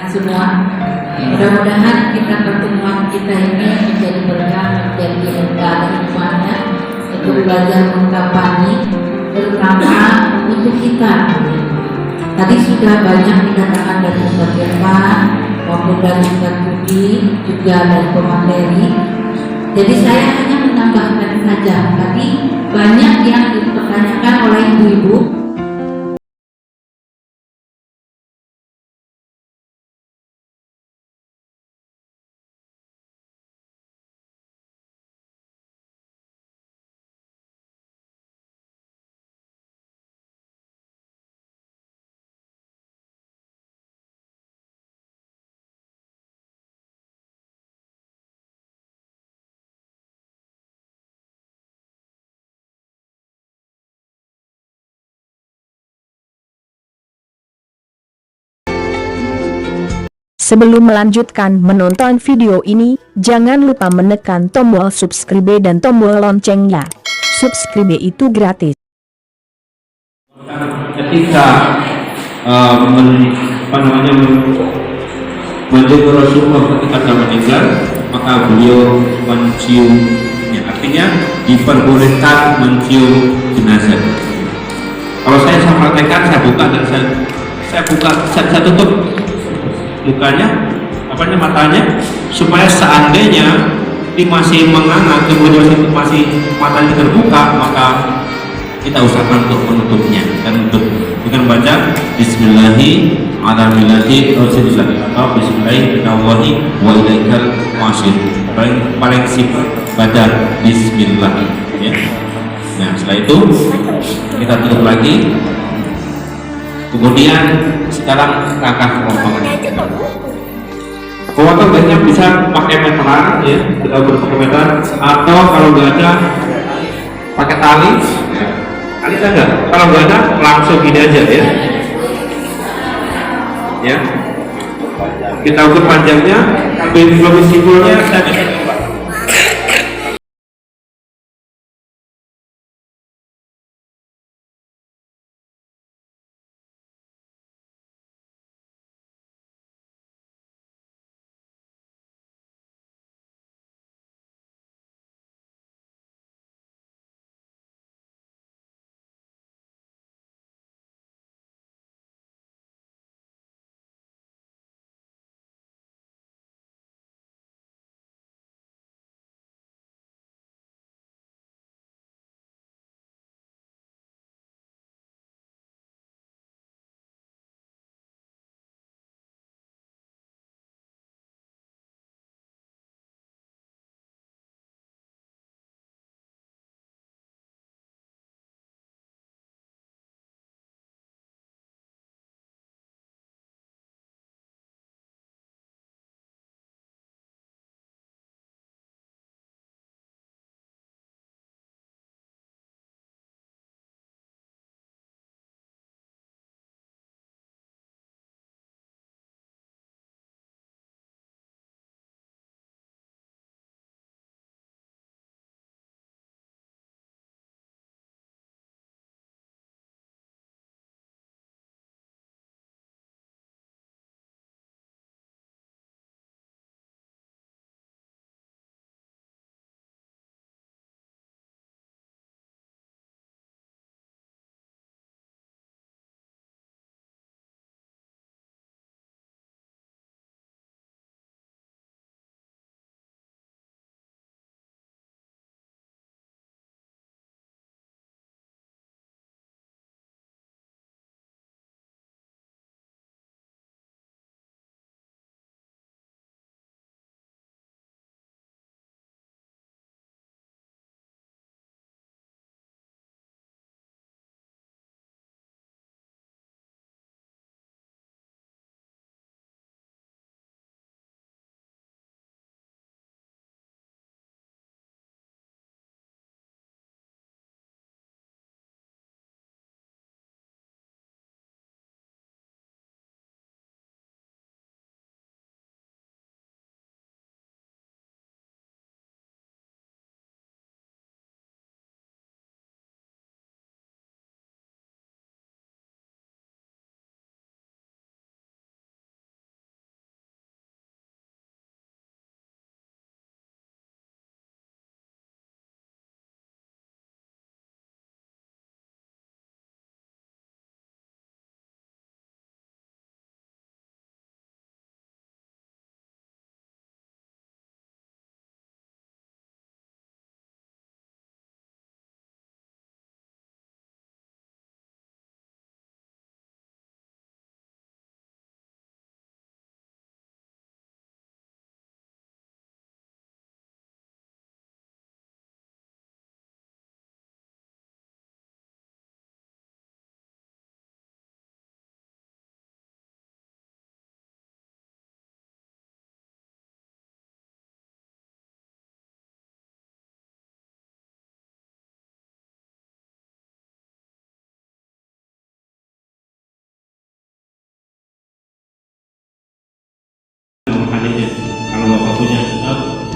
semua. Mudah-mudahan pertemuan kita ini menjadi berkah, menjadi berkah dan hikmahnya untuk belajar mengkampanye, terutama untuk kita. Tadi sudah banyak dikatakan dari Ustaz Irfan maupun dari Ustaz Budi, juga dari pemateri. Jadi saya hanya menambahkan saja, tadi banyak yang dipertanyakan oleh ibu-ibu. Sebelum melanjutkan menonton video ini, jangan lupa menekan tombol subscribe dan tombol loncengnya. Subscribe itu gratis. Ketika menjenguk Rasulullah ketika dia meninggal, maka beliau menciumnya, artinya diperbolehkan mencium jenazah. Kalau saya praktekkan, saya buka dan saya tutup mukanya, matanya, supaya seandainya ini masih menganga, kemudian masih matanya terbuka, maka kita usahakan untuk menutupnya dan dengan baca Bismillahirrahmanirrahim atau Bismillahirrahmanirrahim wa ilaikal masir. Paling simpel baca Bismillah, ya. Nah, setelah itu kita tutup lagi. Kemudian sekarang kakak rombongan. Kalau banyak bisa pakai meteran, ya, kita pakai meteran, atau kalau nggak ada pakai tali. Tali ada, kalau nggak ada langsung gini aja, ya. Ya, kita ukur panjangnya, belum simpulnya saya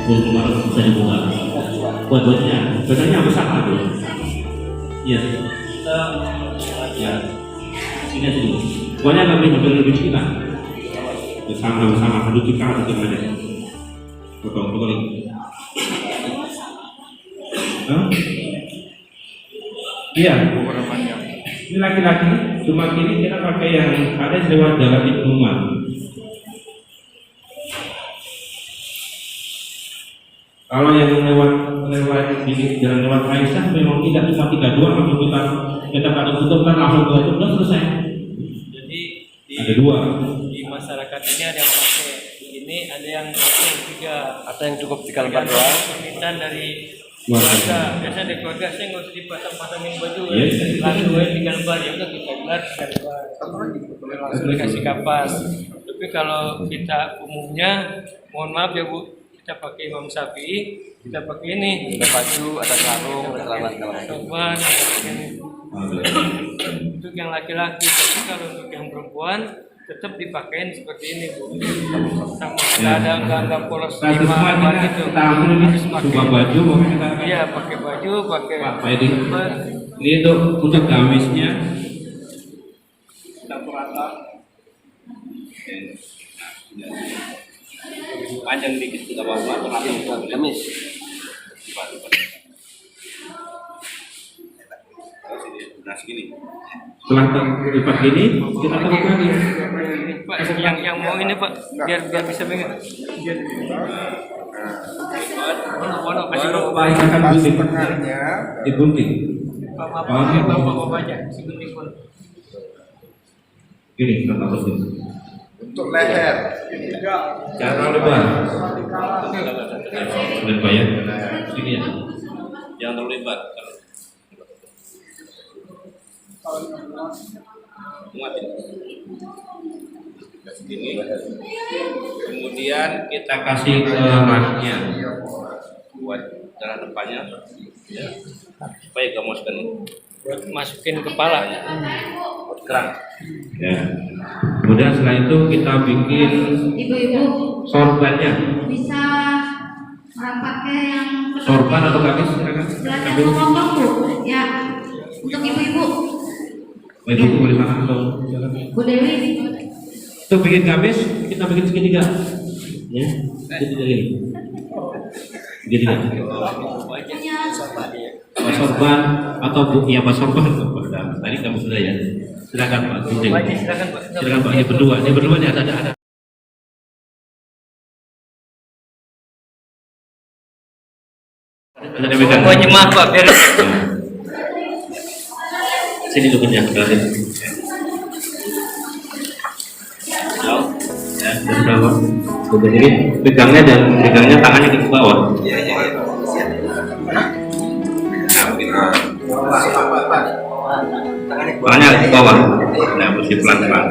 Baru bisa dibuka. Buat-buatnya, badannya besar tuh. Iya. Ya. Ini aja dulu. Pokoknya lebih sedikit lah. Bersama duduk kita aja. Potong ini. Iya. Ini laki-laki, cuma kini kita pakai yang ada lewat jalan Ibnu Umar. Kalau yang lewat di jalan lewat Aisyah memang tidak cuma 32, langsung kita pada tutup kan langsung ke itu selesai. Jadi Ada dua. di masyarakat ini ada yang pakai ini, ada yang pakai tiga. Ada yang cukup 3 lembar doang. Permintaan dari keluarga, biasanya dari keluarga saya nggak usah dipasang-pasangin baju, langsung aja 3 lembar, ya udah kita gelar 3 lembar, langsung dikasih kapas. Tapi kalau kita umumnya, mohon maaf ya Bu, kita pakai Imam Syafi'i, kita pakai ini, ada baju, ada sarung, ada celana segala macam. Untuk yang laki-laki, tapi kalau untuk yang perempuan tetap dipakein seperti ini Bu. Sama nggak polos lima gitu. Kita ambil ini sebuah baju, kita Iya, pakai baju, pakai Pak Edi. Ini untuk gamisnya kita rata. Panjang dikit kita bawa langsung gamis. Nah segini. Setelah terlipat gini, kita taruh lagi. Pak, yang mau ini Pak, biar bisa pengen. Pondok kasih bawa Kita akan gunting. Digunting. bawa aja, si gunting pun. Gini, kita taruh gini. Untuk leher. Jangan terlalu lebar. Lebar ya. Sini ya. Jangan terlalu lebar. Muatin. Segini. Kemudian kita kasih ke rahangnya buat jalan depannya, ya. Supaya gak masukin Masukin kepala. buat kerang. Ya. Kemudian setelah itu kita bikin Ibu-ibu sorbannya. bisa pakai yang Sorban atau gamis silakan. belajar ngomong Bu. Ya, untuk ibu-ibu. Ibu boleh makan atau silakan. Bu Dewi. Untuk bikin gamis kita bikin segitiga. Ya, segitiga ini. Segitiga. Pak sorban atau bu, ya Pak sorban. Tadi kamu sudah ya. Silakan Pak. Silakan Pak. Silakan Pak. Ini berdua nih ada. Ada megang. Mau jemaah Pak, biar Sini duduknya, jelasin. Ya, dari bawah. Jadi pegangnya tangannya ke bawah. Tangannya ke bawah. Nah, mesti pelan-pelan.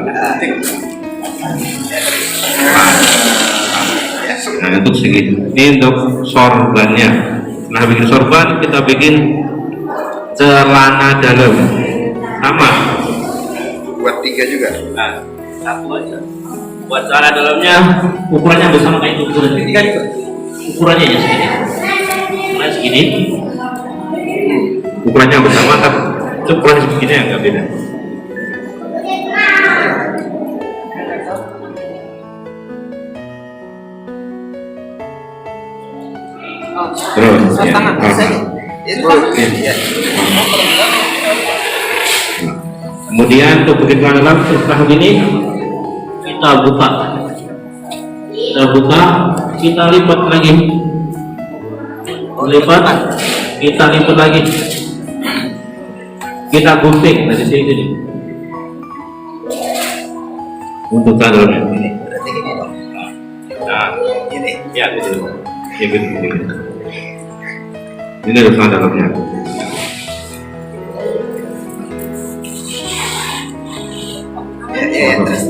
Nah, untuk segitu. Ini untuk sorbannya. Nah, bikin sorban kita bikin celana dalam. Sama. Buat 3 juga. Nah, satu aja. Buat celana dalamnya ukurannya hampir sama kayak itu ukurannya. Tiga juga. Ukurannya ya segini. Ukurannya segini. Ukurannya hampir sama, tapi ukuran segini yang nggak beda. Terus, ya. Kemudian untuk bikin celana dalam setelah begini kita buka, kita lipat lagi, kita lipat lagi, kita gunting dari sini untuk celana dalamnya. Nah, ya gitu, ya gitu. Ini adalah celana dalamnya. Terus.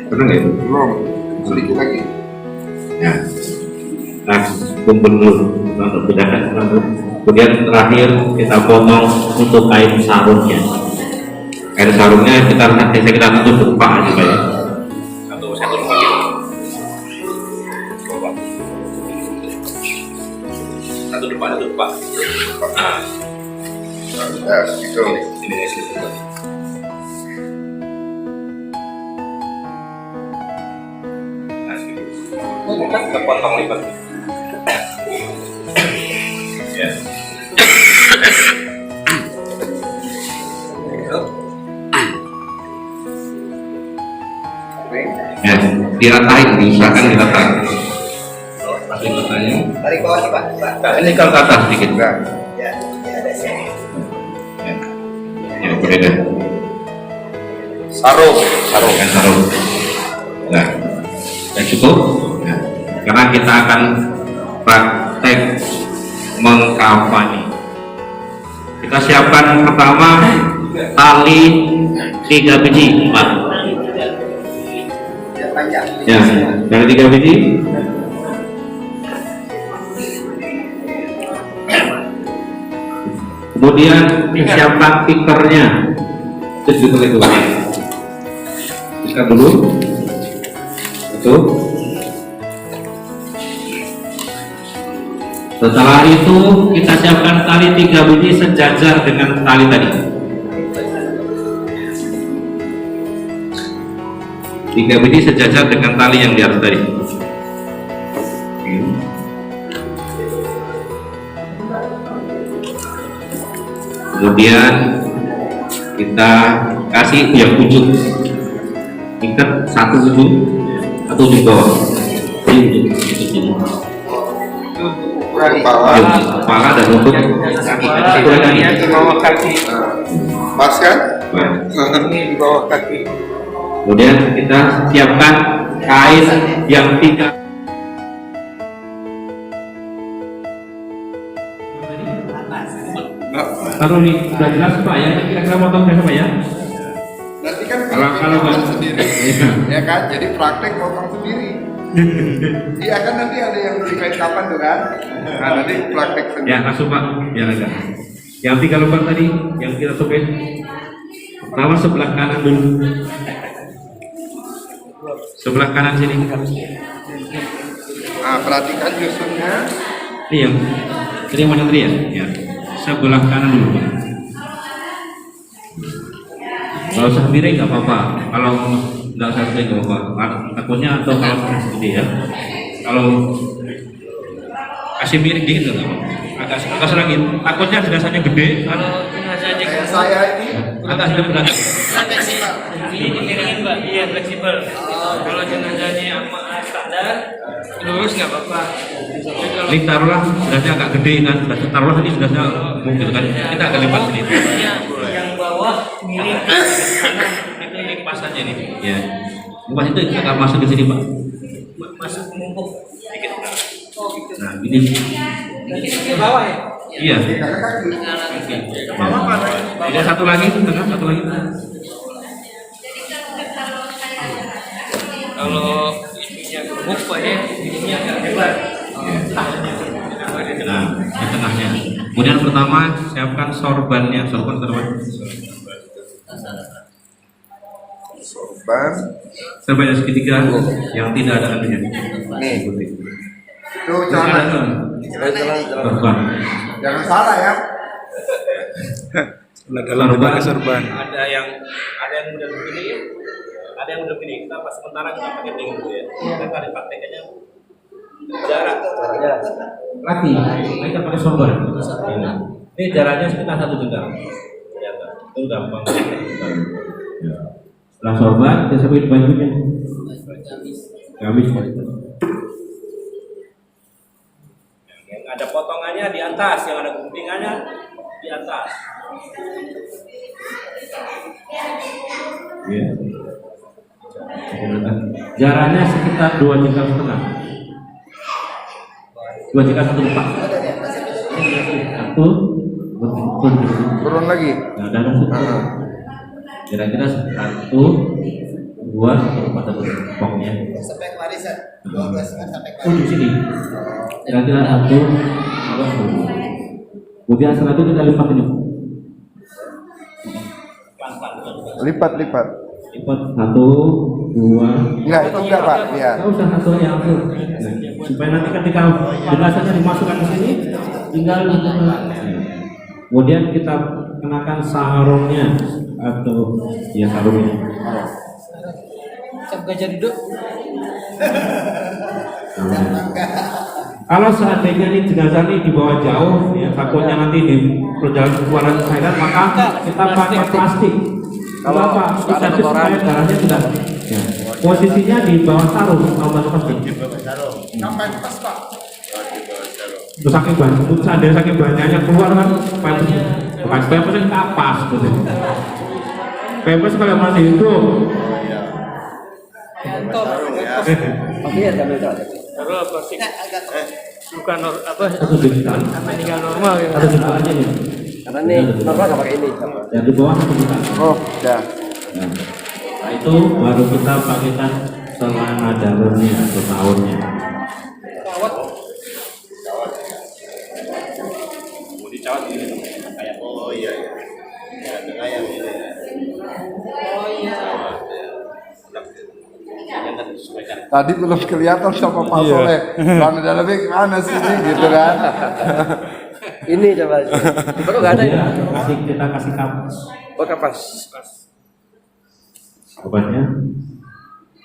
Pernah nggak itu? Belum. Sedikit lagi. Ya. Nah, kumpul dulu untuk bedakan. Kemudian terakhir kita potong untuk kain sarungnya. Kain sarungnya kita tutup pak aja ya. Satu satu depan itu Pak. Nah, Gitu. ini sini. Nah, kita potong lipat. Ya. Ya, diratain, diusahakan diratain. Masih bertanya? Tarik bawah nih Pak. Nah, ini kalau ke atas sedikit. Ya. Ya, berbeda. Sarung. Sarung. Nah, ya cukup. Nah, karena kita akan praktek mengkampanye. Kita siapkan pertama tali 3 biji, 4. Ya, dari 3 biji. Kemudian siapkan tikernya. Itu itu. Tiker dulu. Itu. Setelah itu kita siapkan tali 3 biji sejajar dengan tali tadi. 3 biji sejajar dengan tali yang di atas tadi. Kemudian kita kasih yang ujung, ikat satu ujung bawah. Ini ujung. Kepala dan lutut kaki. Di bawah kaki. Pas kan? Ini di bawah kaki. Kemudian kita siapkan kain yang 3. Kalau ini sudah jelas Pak ya, kira-kira potongnya Pak ya? Nanti kan Kalau potong Pak. sendiri, ya kan? Jadi praktek potong sendiri. Iya kan nanti ada yang beli kain kapan tuh kan? Nah nanti praktek sendiri. Ya langsung Pak, biar agak. Yang 3 lubang tadi, yang kita sobek. Pertama sebelah kanan dulu. Sebelah kanan sini. Nah perhatikan nyusunnya. Ini yang mana tadi ya? Ya. Sebelah kanan dulu Pak. Kalau usah miring nggak apa-apa. Kalau nggak usah miring nggak apa-apa. Takutnya atau kalau seperti ya. Kalau kasih miring dikit nggak apa-apa. Agak serangin. Takutnya jenazahnya gede. Kalau jenazahnya Kayak saya ini. Agak sedang berat. ini miringin Mbak, iya fleksibel. Kalau jenazahnya standar, lurus nggak apa-apa. Tapi kalau Ini taruhlah jenazahnya agak gede kan. Taruhlah ini jenazahnya mungkin kan. Kita agak lipat sini. yang bawah miring ke kanan, itu Ini pas aja nih. Ya. Pas itu agak masuk ke sini Pak. masuk mumpuk dikit. Nah ini. Ke bawah ya? Iya. Ini satu lagi, tengah satu lagi. Kalau ininya gemuk Pak ya, ininya agak hebat. Nah, di tengahnya. Kemudian pertama siapkan sorbannya, sorban. Sorban. Sorban yang segitiga yang tidak ada kandinya. Nih. Itu celana. Sorban. Jangan salah ya. Sorban. Ada yang udah begini ya, ada yang udah begini. Kita pas sementara kita pakai tinggi dulu ya. Kita kali prakteknya jarak. Lagi, kita pakai sorban. Ini jaraknya sekitar 1 jengkal. Itu gampang. Setelah sorban, kita siapin bajunya. Gamis. Yang ada potongannya di atas, yang ada guntingannya di atas. Ya. Jaraknya sekitar 2,5 jengkal. 2 jengkal 1 lepas. Satu. Turun lagi. Nah, dan kira-kira 1, 2, 4 pokoknya. Sampai warisan. 12 sampai Oh di sini. Kira-kira 1, 2, 3. Kemudian setelah itu kita lipat ini. Lipat. Lipat 1, 2. Enggak, itu enggak Pak. Iya. Nggak usah satu aja langsung. supaya nanti ketika jenazahnya dimasukkan ke sini tinggal kemudian kita kenakan sarungnya atau ya sarungnya. Gajah duduk. Kalau seandainya ini jenazah ini dibawa jauh, ya takutnya nanti di perjalanan keluaran cairan, maka kita pakai plastik. Kenapa? Supaya darahnya tidak. Ya. Posisinya di bawah sarung, kalau plastik. Sampai pas Pak. Terus saking banyak, ada saking banyaknya keluar kan, pempes yang kapas, gitu. Pempes kalau mandi itu. Baru apa sih? Bukan apa? Meninggal normal ya. Atau juta aja ya. Karena nih normal nggak pakai ini. Yang di bawah 1 juta. Oh, ya. Nah itu baru kita pakaikan celana dalamnya atau tahunnya. Oh iya. Ya, dengan yang ini. Tadi belum kelihatan sama Pak Soleh. Celana dalamnya gimana sih ini gitu kan? Ini coba. Baru nggak ada ya? Kita kasih kapas. Oh kapas. Obatnya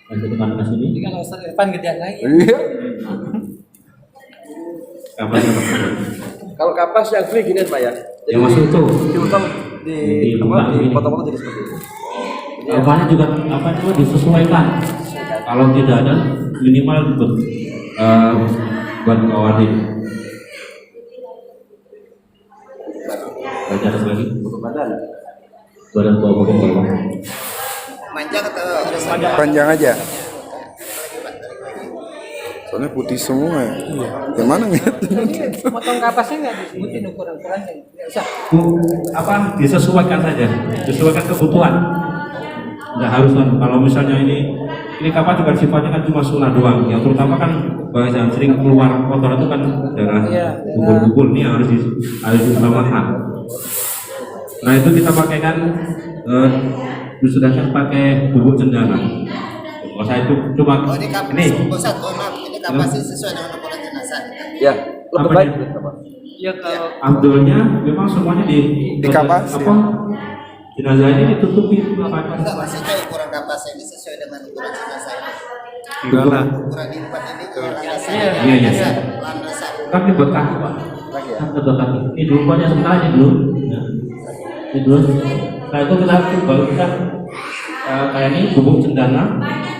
lanjutkan ke sini. Ini kalau Ustaz Irfan gedean lagi. Iya. Kapasnya Kalau kapas yang free gini Pak ya. yang masuk itu. Diutang di potong-potong jadi seperti itu. Apanya juga apa itu disesuaikan. Kalau tidak ada minimal buat ngawarin. Baca lagi. Badan bawah bagian bawah. Panjang aja. Soalnya putih semua ya. Gimana nih? Potong kapasnya nggak disebutin ukuran-ukurannya. Nggak usah. Apa disesuaikan saja, disesuaikan kebutuhan. Nggak harus kan. Kalau misalnya ini kapal juga sifatnya kan cuma sunnah doang. Yang terutama kan yang sering keluar kotoran itu kan darah bubur-bubur ini harus diselamatkan. Nah itu kita pakaikan disudahkan pakai bubuk cendana. Kalau saya itu cuma ini. Ini kapasnya sesuai dengan ukuran jenazah. Ya, lebih baik. Ya kalau Abdulnya memang semuanya di kapas, apa? Jenazah ini ditutupi Enggak, maksudnya ukuran kapasnya ini sesuai dengan ukuran jenazah ini. enggak lah. Ukuran lipat ini landasan. Iya. Landasan. Kan di bekah Pak. Kan ke bekah. Ini dulu banyak sebentar aja dulu. Nah, ini dulu. Nah itu kita baru kita kayak ini bubuk cendana.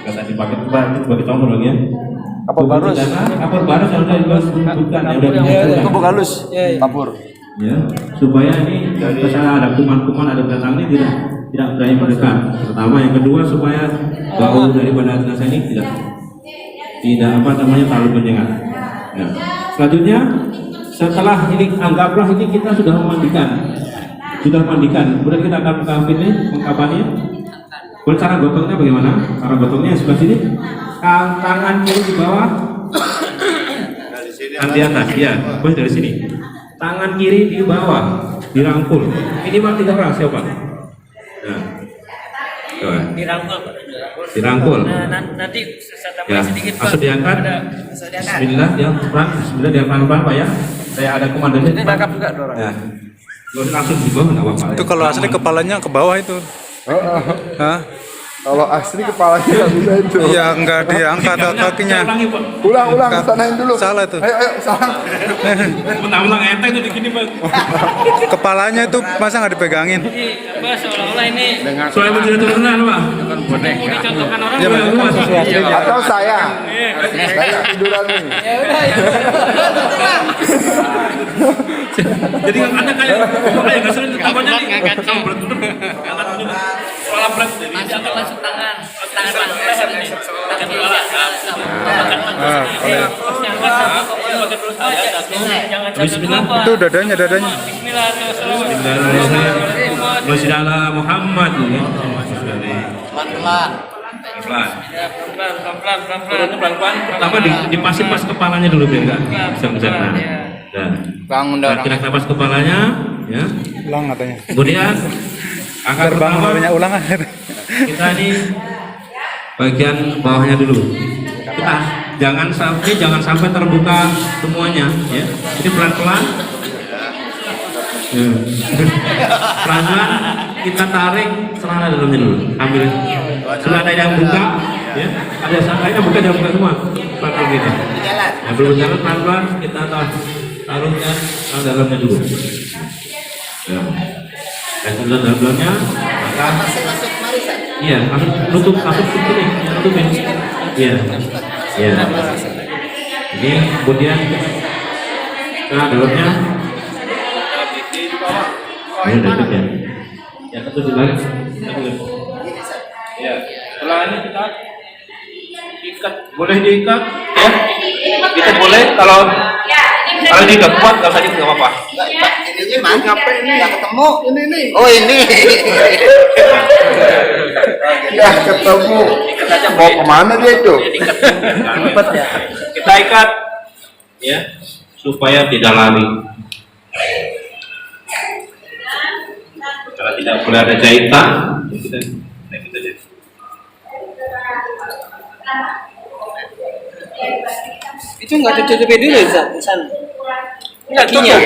Kata dipakai sebagai contoh lagi ya. Kapur barus. Kapur barus yang udah disebutkan yang udah Kapur halus. Kapur. ya supaya ini misalnya ada kuman-kuman ada datang ini tidak berani mendekat. Pertama, yang kedua supaya bau daripada jenazah ini tidak apa namanya terlalu menyengat. Ya. Selanjutnya setelah ini anggaplah ini kita sudah mandikan, kemudian kita akan mengkafannya. Cara gotongnya bagaimana? Cara gotongnya sebelah sini, tangan kiri di bawah, tangan di atas, ya, bos dari sini. Tangan kiri di bawah, dirangkul. Minimal 3 orang siapa? Nah, dirangkul. Nah, nanti saya tambah Ya, sedikit Pak. langsung diangkat. Bismillah, Bismillah dia pelan-pelan Pak ya. Saya ada komandannya. Ini tangkap juga orang. Ya. Langsung di bawah nggak apa-apa. Itu kalau asli kepalanya ke bawah itu. Hah? Kalau asli kepalanya nggak bisa itu. Iya, enggak diangkat kakinya. Ulang, sanain dulu. Salah itu. Ayo, salah. Mentang-mentang enteng itu di gini Pak. Kepalanya itu masa nggak dipegangin? Jadi apa seolah-olah ini Soalnya menjadi turunan Pak. dicontohkan orang Iya, Pak. Atau saya tiduran nih. ya udah ya. Jadi ada kayak nggak sulit tampaknya nih. Kalau berat bener, angkat dulu. Kepala berat. Angkat langsung tangan Bismillah. Itu dadanya. Bismillahirrahmanirrahim. Wassalamualaikum Muhammad. Pelan-pelan. Pelan-pelan. Apa dipasin pas kepalanya dulu biar nggak bisa mencerna. Nah, kira nafas kepalanya, ya. Ulang katanya. Kemudian angkat Terbang pertama. banyak ulang. Kita ini bagian bawahnya dulu. Kita jangan sampai terbuka semuanya ya. Jadi pelan-pelan. Pelan-pelan kita tarik celana dalamnya dulu. Ambil celana yang buka ya. Ada sangkanya buka, jangan buka semua. Pelan-pelan gitu. Nah, belum jalan, pelan-pelan kita taruhnya celana dalamnya dulu. Ya. Dan celana dalamnya maka iya, masuk sini, nutupin. Iya. Iya. Ini kemudian celana dalamnya ini dekat ya. Yang satu di bawah. Ya. Celana kita ikat, boleh diikat ya. Kita boleh kalau diikat kuat nggak usah nggak apa-apa. Ini mana? Ngapain ini? Nggak ketemu. Ini. Oh ini. Ya ketemu. Mau kemana dia itu? Kita ikat ya supaya tidak lari. Karena tidak boleh ada jahitan. Kita jadi. Itu nggak tutup dulu ya, sana. Kakinya.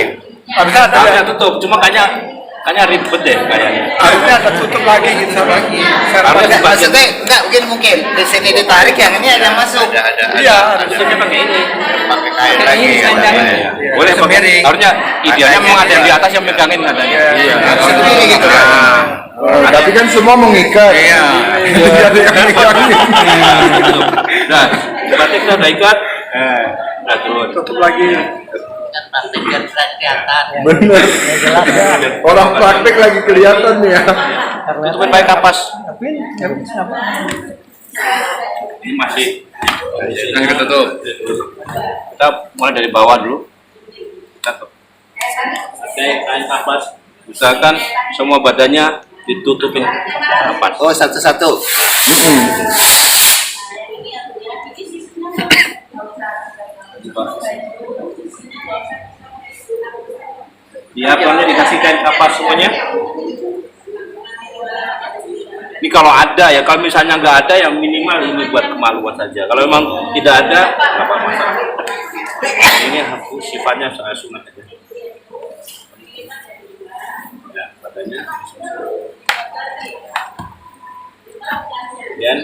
Harusnya tutup, cuma kayaknya ribet deh kayaknya. Harusnya ada tutup lagi gitu lagi. Harusnya Maksudnya enggak mungkin di sini ditarik yang ini ada masuk. Iya, harusnya pakai ini. pakai kain lagi. Boleh pakai. Harusnya idealnya memang ada yang di atas yang megangin katanya. Iya. Sendiri gitu. Tapi kan semua mengikat. Iya. Jadi kan Nah, berarti kita udah ikat. Nah, terus tutup lagi. Praktek biar kelihatan. Bener. Orang praktek lagi kelihatan nih ya. tutupin pakai kapas. Ini masih ketutup. Kita mulai dari bawah dulu. Kita pakai kain kapas. Usahakan semua badannya ditutupin kapas. Oh satu-satu. Ya, pelannya dikasih kain kapas semuanya. Ini kalau ada ya, kalau misalnya nggak ada yang minimal ini buat kemaluan saja. Kalau memang tidak ada, nggak apa-apa. Ini aku sifatnya soal sunat aja. Ya, badannya. Dan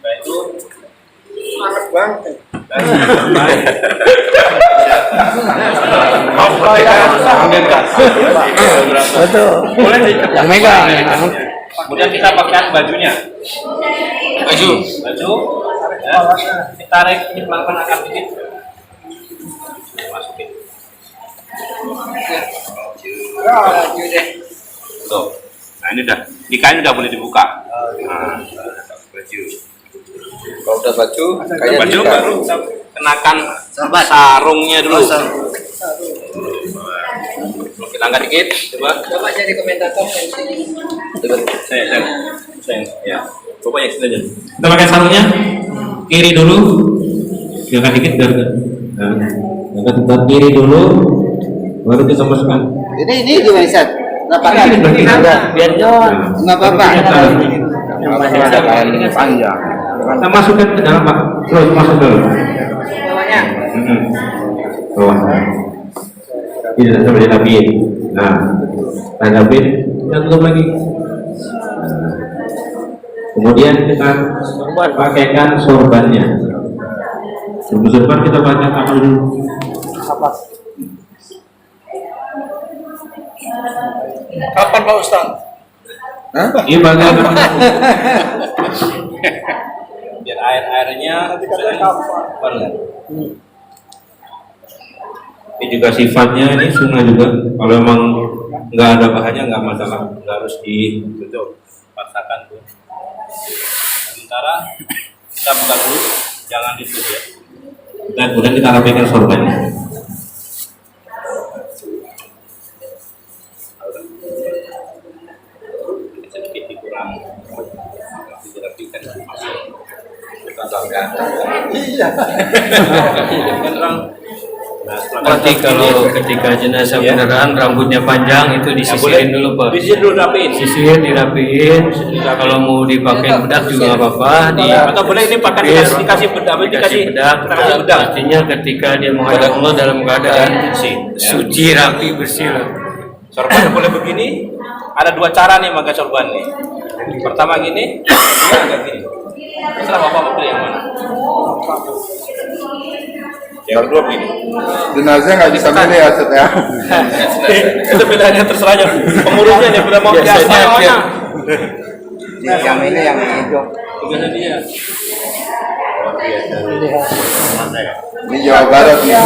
setelah itu Semangat banget. Boleh sih. Yang megang. Kemudian kita pakai bajunya. Baju. Ya. Kita tarik ini pelan-pelan angkat dikit. Masukin. Tuh. Nah ini udah. Di kain udah boleh dibuka. Nah, baju. Kalau udah baju, Baju baru kita kenakan sarungnya dulu. Kita angkat dikit, coba jadi komentator yang sini. saya, ya. Coba yang sini aja. Kita pakai sarungnya, kiri dulu, angkat dikit biar angkat kiri dulu, baru kita masukkan. Ini juga bisa. Nggak pakai. Biar John. Nggak apa-apa. panjang. Kita masukkan ke dalam Pak, terus masuk dulu. Bawahnya. Bawahnya. Ini sampai dilapin. Nah, lapin, kita tutup lagi. Kemudian kita pakaikan sorbannya. Sorban kita pakai apa dulu? Kapan Pak Ustaz? Ini bagian biar air-airnya benar. Ini juga sifatnya ini sunnah juga. Kalau memang nggak ada bahannya nggak masalah, nggak harus dipaksakan tuh. Sementara kita buka dulu, jangan ditutup ya. Dan kemudian kita rapikan sorbannya. Sedikit dikurang, dirapikan masuk. Kita bangga. Iya. Nah, setelah Nanti kalau ketika jenazah beneran rambutnya panjang itu disisirin dulu Pak. Disisir dulu rapiin. Sisir dirapiin. Kalau mau dipakai bedak juga nggak apa-apa. Atau boleh ini pakai dikasih bedak, dikasih bedak. Artinya ketika dia menghadap Allah dalam keadaan suci, rapi, bersih lah. Sorban boleh begini. Ada dua cara nih pakai sorban nih. Pertama gini, kedua agak gini. Terserah bapak mau pilih yang mana. Yang kedua begini. Jenazah nggak bisa milih ya, Set ya. Itu pilihannya terserah aja. Pengurusnya dia sudah mau pilih apa namanya. Yang ini yang itu. Tugasnya dia. Ini Jawa Barat nih.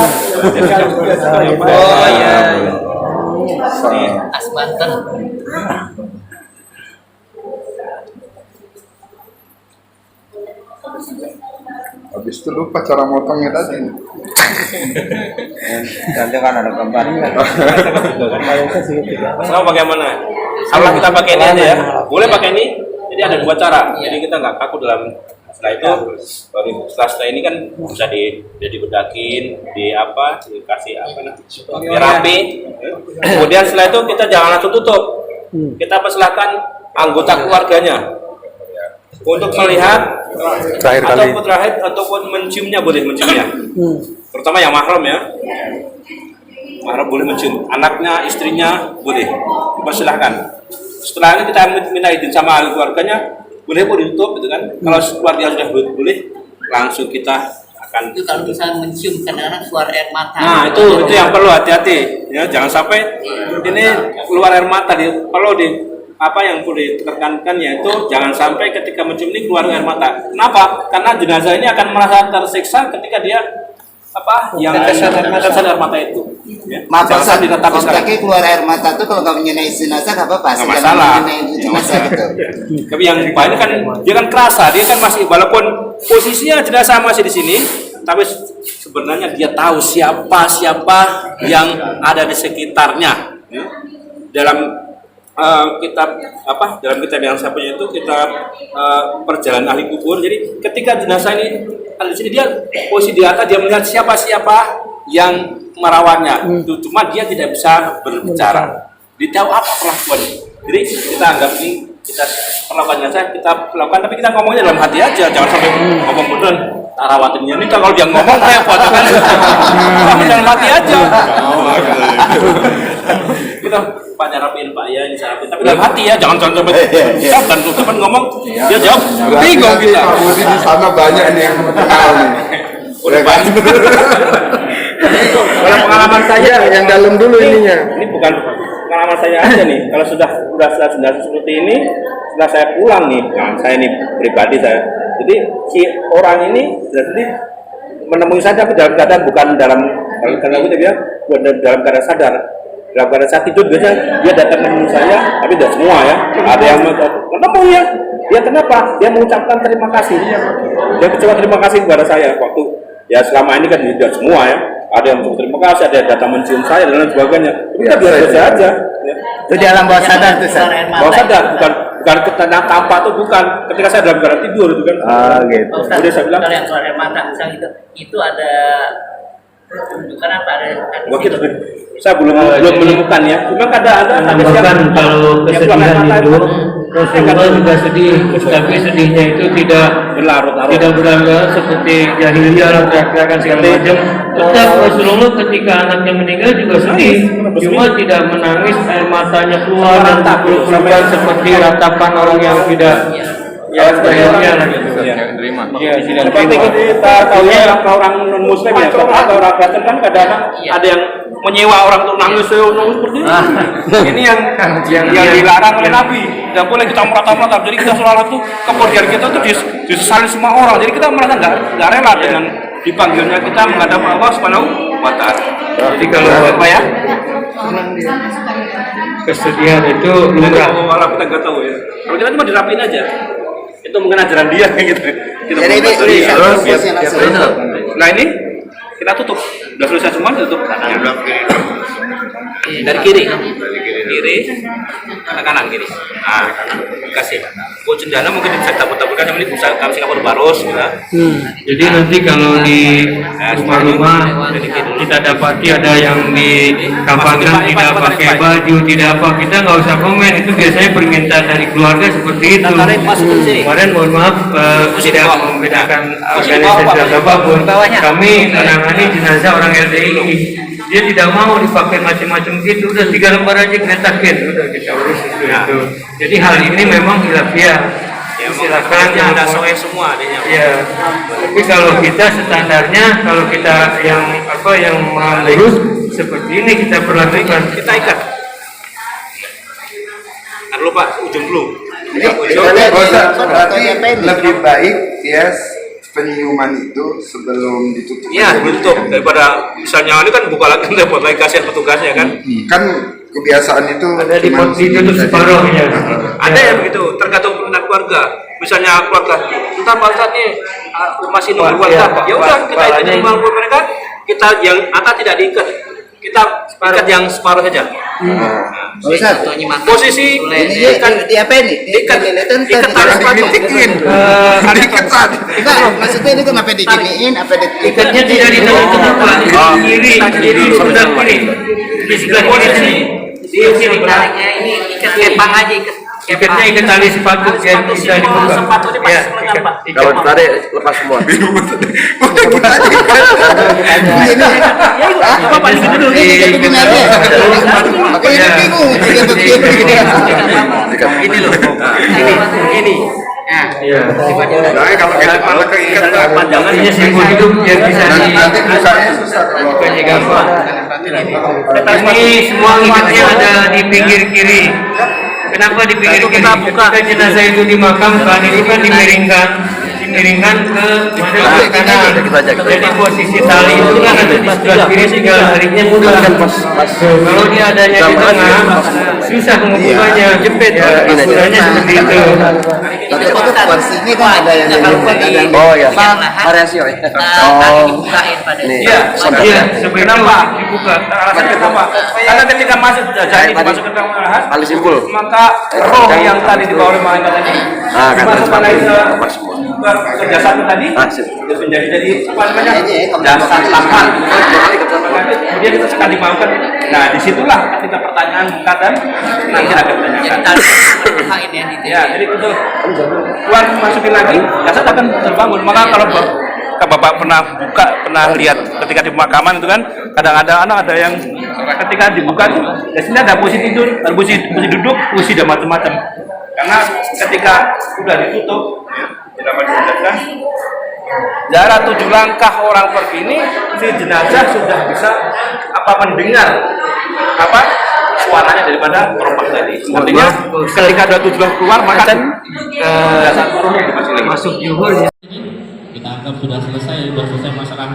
Oh iya. Nih. Asbanten. Habis itu lupa cara motongnya tadi. Nanti kan ada gambar. Terserah bagaimana. Kalau kita pakai ini aja ya. Boleh pakai ini. Jadi ada dua cara. Jadi kita nggak kaku dalam. Setelah itu, setelah ini kan bisa jadi bedakin, dikasih rapi. Kemudian setelah itu kita jangan langsung tutup. Kita persilahkan anggota keluarganya untuk melihat ataupun menciumnya, boleh menciumnya. Terutama yang mahram ya. Mahram boleh mencium. Anaknya, istrinya boleh. Dipersilahkan. Setelah ini kita minta izin sama ahli keluarganya. Boleh pun ditutup gitu kan. Kalau keluarga sudah boleh, langsung kita akan. Itu kalau misalnya mencium kadang-kadang keluar air mata. Nah itu yang perlu hati-hati. Ya jangan sampai ini keluar air mata. Perlu yang perlu ditekankan yaitu jangan sampai ketika mencium ini keluar air mata. Kenapa? Karena jenazah ini akan merasa tersiksa ketika dia yang tetesan air mata itu. Ya. Maaf Jangan Pak, ditetapi kalau kaki keluar air mata itu kalau nggak menyenai jenazah nggak apa-apa. Nggak masalah. Jenazah gitu. Tapi yang ini kan dia kan kerasa, dia kan masih walaupun posisinya jenazah masih di sini, tapi sebenarnya dia tahu siapa yang ada di sekitarnya. Ya. Dalam dalam kitab yang saya punya itu kitab perjalanan ahli kubur. Jadi ketika jenazah ini ada di sini, dia posisi di atas, dia melihat siapa yang merawatnya. Cuma dia tidak bisa berbicara. Dia tahu apa perlakuannya. Jadi kita anggap ini kita perlakuan jenazah kita lakukan, tapi kita ngomongnya dalam hati aja, jangan sampai ngomong beneran rawatinnya ini kalau dia ngomong repot kan. Ngomong dalam hati aja. Kita Pak rapin Pak ya ini rapin, tapi dalam hati ya, jangan sampai dan tutupan ngomong dia jawab bingung kita. Budi di sana banyak nih yang kenal nih. Udah kan? Kalau pengalaman saya yang dalam dulu ininya. Ini bukan pengalaman saya aja nih. Kalau sudah seperti ini, setelah saya pulang nih, saya ini pribadi saya. Jadi si orang ini jadi menemui saya tapi dalam keadaan bukan dalam keadaan sadar. Dalam keadaan saat tidur biasanya dia datang menemui saya, tapi tidak semua ya. Ada yang ketemu ya. Dia kenapa? Dia mengucapkan terima kasih. Dia mengucapkan terima kasih kepada saya waktu ya selama ini kan tidak semua ya. Ada yang mengucapkan terima kasih, ada yang datang mencium saya dan lain sebagainya. Kita biasa aja. Ya. Itu di alam bawah sadar tuh. Bawah sadar bukan tampak tuh bukan. Ketika saya dalam keadaan tidur itu kan. Gitu. Udah saya bilang. Kalau yang keluar air mata misal itu ada bukan apa ada. Waktu saya belum menemukan ya. Cuma ada Kalau kesedihan itu Rasulullah juga sedih, tapi sedihnya itu tidak berlarut seperti jahiliyah atau teriak-teriakan segala macam. Tetap Rasulullah ketika anaknya meninggal juga sedih, cuma tidak menangis, air matanya keluar dan berpelukan seperti ratapan orang yang tidak bayarnya gitu. Seperti kita tahu ya orang non muslim ya, atau orang Kristen kan kadang-kadang ada yang menyewa orang untuk nangis seperti ini. Ini yang dilarang oleh Nabi. Tidak boleh kita meratap-ratap. Jadi kita selalu itu kepergian kita itu disesali semua orang. Jadi kita merasa nggak rela dengan dipanggilnya kita menghadap Allah Subhanahu wa Ta'ala. Jadi kalau apa ya? Kesedihan itu lumrah. Kalau kita nggak tahu ya. Kalau kita cuma dirapin aja. Itu mungkin ajaran dia gitu. Jadi ini Nah ini kita tutup. Udah selesai semua tutup. Dari kiri. Kiri. Kanan kiri. Nah, kasih. buat cendana mungkin bisa tabur-taburkan yang ini bisa kami Singapura Baros gitu. Jadi nanti kalau di rumah-rumah kita dapati ada yang di kafangan tidak pakai baju, tidak apa, kita nggak usah komen, itu biasanya permintaan dari keluarga seperti itu. Kemarin mohon maaf tidak membedakan organisasi apapun, kami menangani jenazah orang LDI, dia tidak mau dipakai macam-macam gitu, udah 3 lembar aja keretakin, udah kita urus itu. Jadi hal ini memang khilafiyah. Ya, Silakan yang ada soalnya semua adanya. Ya, tapi kalau kita standarnya, kalau kita yang mengurus seperti ini kita perlakukan. Kita ikat. Ntar dulu Pak, ujung dulu. Berarti lebih baik ya penyuman itu sebelum ditutup. Iya, ditutup daripada misalnya ini kan buka lagi repot lagi kasihan petugasnya kan. Kan kebiasaan itu Ada cuman ditutup separuhnya. Ada yang begitu, tergantung permintaan keluarga. Misalnya keluarga, entah Pak Ustadz nih masih nunggu keluarga Pak. Ya udah kita ikutin kemampuan mereka. Kita yang atas tidak diikat, kita ikat yang separuh saja. Ustaz, Posisi ini di apa ini? ikat tali sepatu. diikat tadi. Enggak, maksudnya ini kenapa diginiin? Apa Ikatnya tidak di tengah Pak, di sebelah kiri, di sebelah posisi. Di sini taliknya ini ikat kepang aja, ikat Ikatnya ikat tali sepatu yang bisa dibuka. sepatunya Ya, masih lengan Pak. Kalau ditarik lepas semua. Apa paling dulu ini jadi gimana? Makanya bingung dia begini. Ini loh. Ini. Nah, Iya. Nah, kalau kita malah keikat Artinya simbol hidup yang bisa nanti bukanya susah kalau bukannya gampang. Ini semua ikatnya ada di pinggir kiri. Kenapa di pinggir kiri? Ketika jenazah itu dimakamkan, itu kan dimiringkan ke sebelah kanan. Jadi posisi tali itu kan ada di sebelah kiri sehingga tariknya mudah. Kalau dia adanya di tengah, susah membukanya, jepit. Aturannya seperti itu. Tapi itu porsinya kan ada yang Oh ya, Yang variasi ya. tadi dibukain pada Iya, sebenarnya Pak dibuka. Alasannya apa? Karena ketika masuk jadi masuk ke dalam lahan, Paling simpul. maka roh yang tadi dibawa oleh malaikat tadi dimasukkan lagi ke jasad tadi, itu menjadi apa namanya jasad tangan. Kemudian itu sekali dimaafkan. Nah disitulah ketika pertanyaan buka dan nanti ada pertanyaan. jadi tadi dibukain ya di Ya, jadi betul. Keluar masukin lagi, jasad akan terbangun. Maka kalau Bapak pernah lihat ketika di pemakaman itu kan kadang-kadang ada yang ketika dibuka itu di sini ada posisi tidur, ada posisi duduk, posisi dan macam-macam. Karena ketika sudah ditutup, tidak menjelaskan jarak 7 langkah orang pergi ini, si jenazah sudah bisa mendengar suaranya daripada perompak tadi. Artinya ketika ada 7 langkah keluar maka jasad rohnya dimasukin. Masuk zuhur. Kita anggap sudah selesai masalah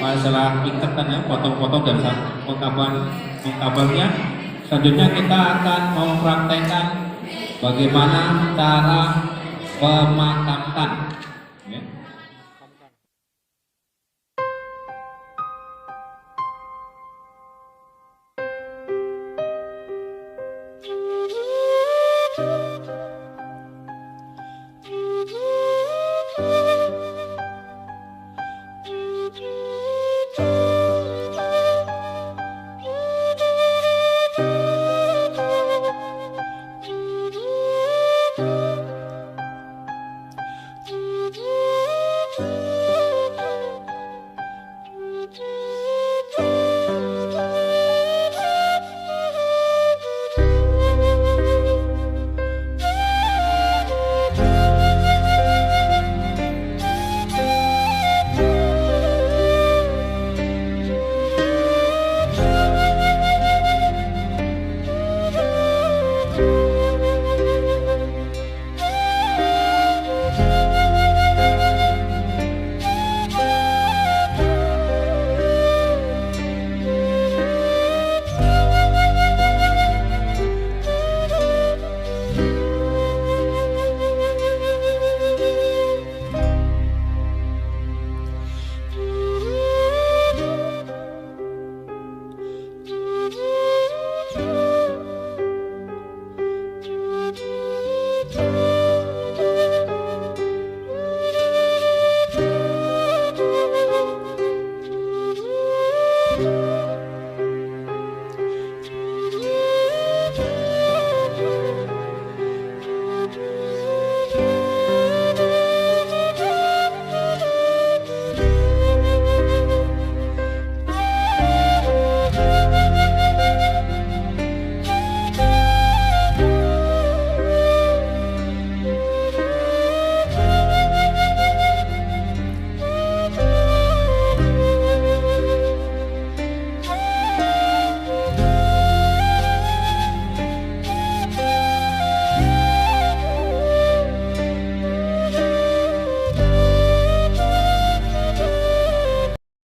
masalah ikatan ya, potong-potong dan mengkabarnya. Selanjutnya kita akan mempraktekkan bagaimana cara pemakaman.